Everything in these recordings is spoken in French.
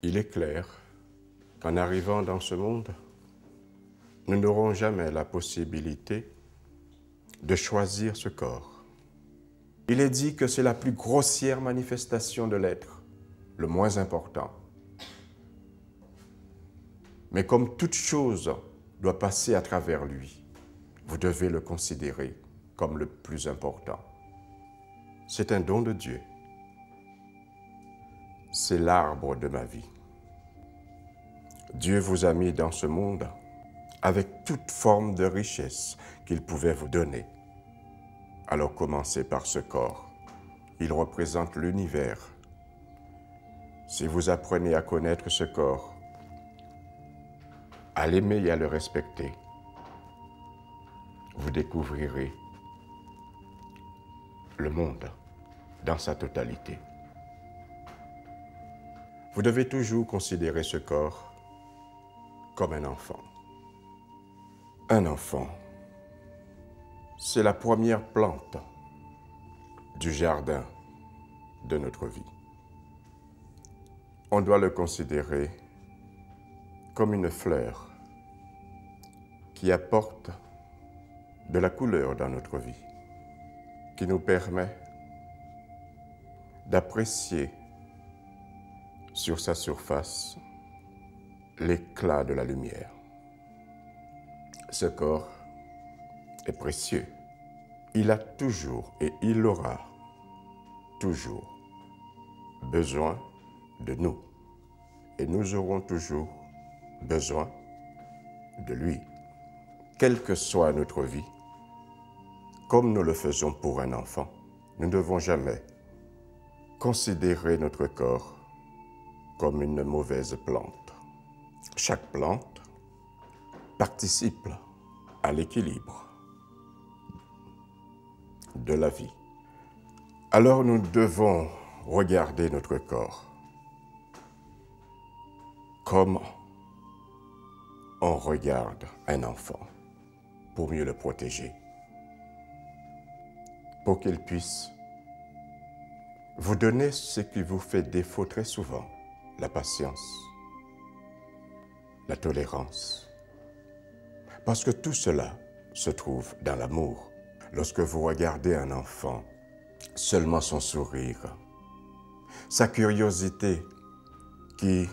Il est clair qu'en arrivant dans ce monde, nous n'aurons jamais la possibilité de choisir ce corps. Il est dit que c'est la plus grossière manifestation de l'être, le moins important. Mais comme toute chose doit passer à travers lui, vous devez le considérer comme le plus important. C'est un don de Dieu. C'est l'arbre de ma vie. Dieu vous a mis dans ce monde avec toute forme de richesse qu'il pouvait vous donner. Alors commencez par ce corps. Il représente l'univers. Si vous apprenez à connaître ce corps, à l'aimer et à le respecter, vous découvrirez le monde dans sa totalité. Vous devez toujours considérer ce corps comme un enfant. Un enfant, c'est la première plante du jardin de notre vie. On doit le considérer comme une fleur qui apporte de la couleur dans notre vie, qui nous permet d'apprécier sur sa surface l'éclat de la lumière. Ce corps est précieux. Il a toujours et il aura toujours besoin de nous. Et nous aurons toujours besoin de lui. Quelle que soit notre vie, comme nous le faisons pour un enfant, nous ne devons jamais considérer notre corps comme une mauvaise plante. Chaque plante participe à l'équilibre de la vie. Alors nous devons regarder notre corps comme on regarde un enfant pour mieux le protéger, pour qu'il puisse vous donner ce qui vous fait défaut très souvent, la patience, la tolérance. Parce que tout cela se trouve dans l'amour. Lorsque vous regardez un enfant, seulement son sourire, sa curiosité qui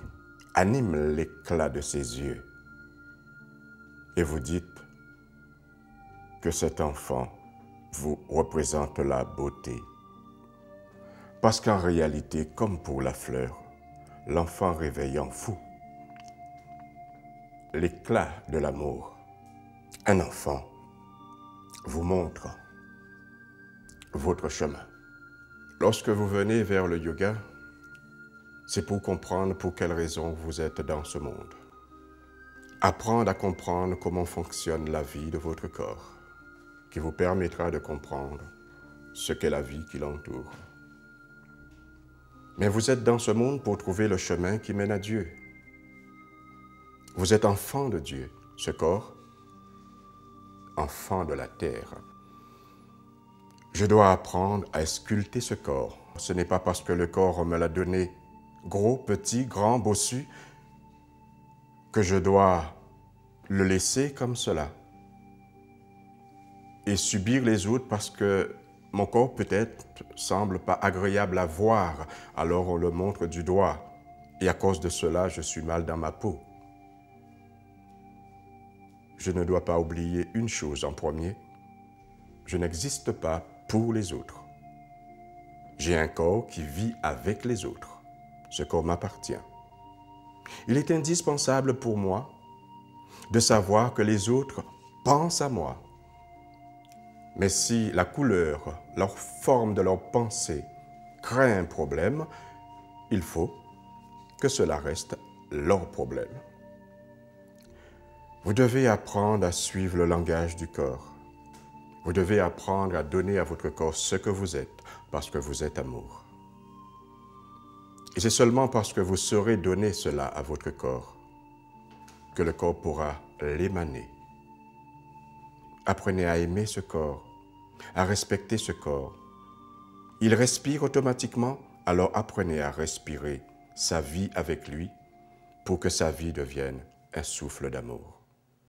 anime l'éclat de ses yeux, et vous dites que cet enfant vous représente la beauté. Parce qu'en réalité, comme pour la fleur, l'enfant réveille en vous l'éclat de l'amour. Un enfant vous montre votre chemin. Lorsque vous venez vers le yoga, c'est pour comprendre pour quelles raisons vous êtes dans ce monde. Apprendre à comprendre comment fonctionne la vie de votre corps, qui vous permettra de comprendre ce qu'est la vie qui l'entoure. Mais vous êtes dans ce monde pour trouver le chemin qui mène à Dieu. Vous êtes enfant de Dieu, ce corps, enfant de la terre. Je dois apprendre à sculpter ce corps. Ce n'est pas parce que le corps me l'a donné gros, petit, grand, bossu, que je dois le laisser comme cela et subir les autres parce que mon corps peut-être semble pas agréable à voir, alors on le montre du doigt et à cause de cela, je suis mal dans ma peau. Je ne dois pas oublier une chose en premier, je n'existe pas pour les autres. J'ai un corps qui vit avec les autres. Ce corps m'appartient. Il est indispensable pour moi de savoir que les autres pensent à moi. Mais si la couleur, leur forme de leur pensée crée un problème, il faut que cela reste leur problème. Vous devez apprendre à suivre le langage du corps. Vous devez apprendre à donner à votre corps ce que vous êtes, parce que vous êtes amour. Et c'est seulement parce que vous saurez donner cela à votre corps que le corps pourra l'émaner. Apprenez à aimer ce corps, à respecter ce corps. Il respire automatiquement, alors apprenez à respirer sa vie avec lui pour que sa vie devienne un souffle d'amour.